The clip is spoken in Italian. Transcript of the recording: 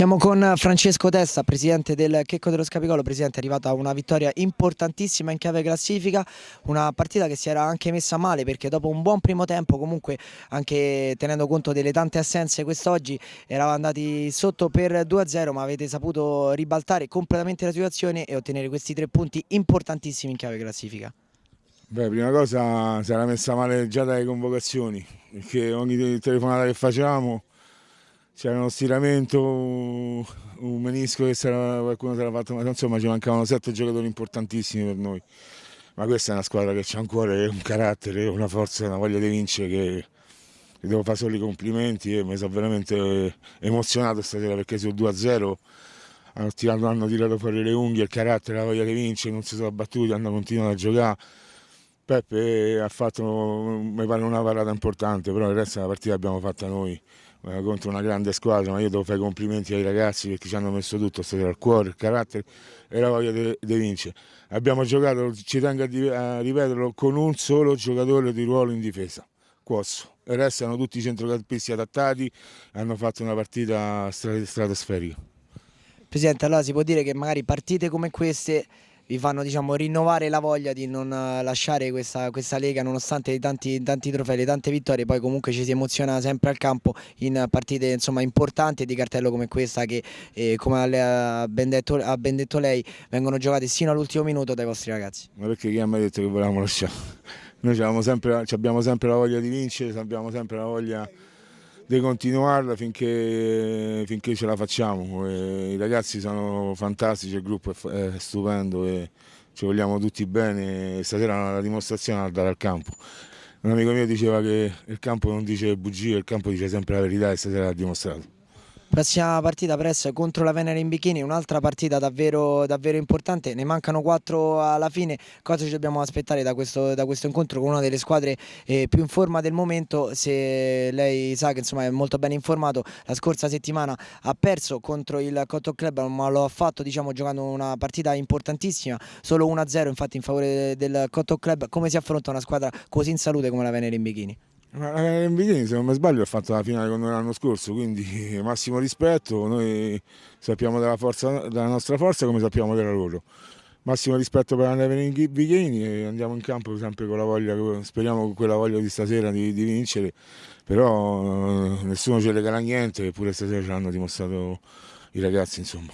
Siamo con Francesco Testa, presidente del Checco dello Scapicolo. Presidente, è arrivata una vittoria importantissima in chiave classifica, una partita che si era anche messa male perché dopo un buon primo tempo, comunque anche tenendo conto delle tante assenze quest'oggi, eravamo andati sotto per 2-0, ma avete saputo ribaltare completamente la situazione e ottenere questi 3 punti importantissimi in chiave classifica. Beh, prima cosa si era messa male già dalle convocazioni, perché ogni telefonata che facevamo c'era uno stiramento, un menisco qualcuno si era fatto, ma insomma ci mancavano 7 giocatori importantissimi per noi. Ma questa è una squadra che c'ha un cuore, un carattere, una forza, una voglia di vincere che devo fare solo i complimenti e mi sono veramente emozionato stasera perché sul 2-0 hanno tirato fuori le unghie, il carattere, la voglia di vincere, non si sono abbattuti, hanno continuato a giocare. Peppe ha fatto, mi pare, una parata importante, però il resto della partita l'abbiamo fatta noi contro una grande squadra, ma io devo fare i complimenti ai ragazzi perché ci hanno messo tutto stasera, il cuore, il carattere e la voglia di vincere. Abbiamo giocato, ci tengo a ripeterlo, con un solo giocatore di ruolo in difesa, Quosso. Il resto erano tutti centrocampisti adattati, hanno fatto una partita stratosferica. Presidente, allora si può dire che magari partite come queste vi fanno, diciamo, rinnovare la voglia di non lasciare questa Lega nonostante i tanti trofei, le tante vittorie, poi comunque ci si emoziona sempre al campo in partite insomma importanti e di cartello come questa che come ha ben detto lei vengono giocate sino all'ultimo minuto dai vostri ragazzi. Ma perché chi mi ha detto che volevamo lasciare? Noi abbiamo sempre la voglia di vincere, abbiamo sempre la voglia di continuarla finché ce la facciamo. I ragazzi sono fantastici, il gruppo è stupendo e ci vogliamo tutti bene. Stasera la dimostrazione da dare al campo. Un amico mio diceva che il campo non dice bugie, il campo dice sempre la verità e stasera l'ha dimostrato. Prossima partita presto contro la Venere in Bikini, un'altra partita davvero, davvero importante, ne mancano 4 alla fine. Cosa ci dobbiamo aspettare da questo incontro con una delle squadre più in forma del momento? Se lei sa che insomma è molto ben informato, la scorsa settimana ha perso contro il Cotton Club, ma lo ha fatto, diciamo, giocando una partita importantissima, solo 1-0 infatti in favore del Cotton Club. Come si affronta una squadra così in salute come la Venere in Bikini? Ma la Nvidia, se non mi sbaglio, ha fatto la finale con noi l'anno scorso, quindi massimo rispetto. Noi sappiamo della nostra forza come sappiamo della loro. Massimo rispetto per la Neve Vichini e andiamo in campo sempre con la voglia, speriamo con quella voglia di stasera di vincere, però nessuno ci regala niente, eppure stasera ce l'hanno dimostrato i ragazzi, insomma.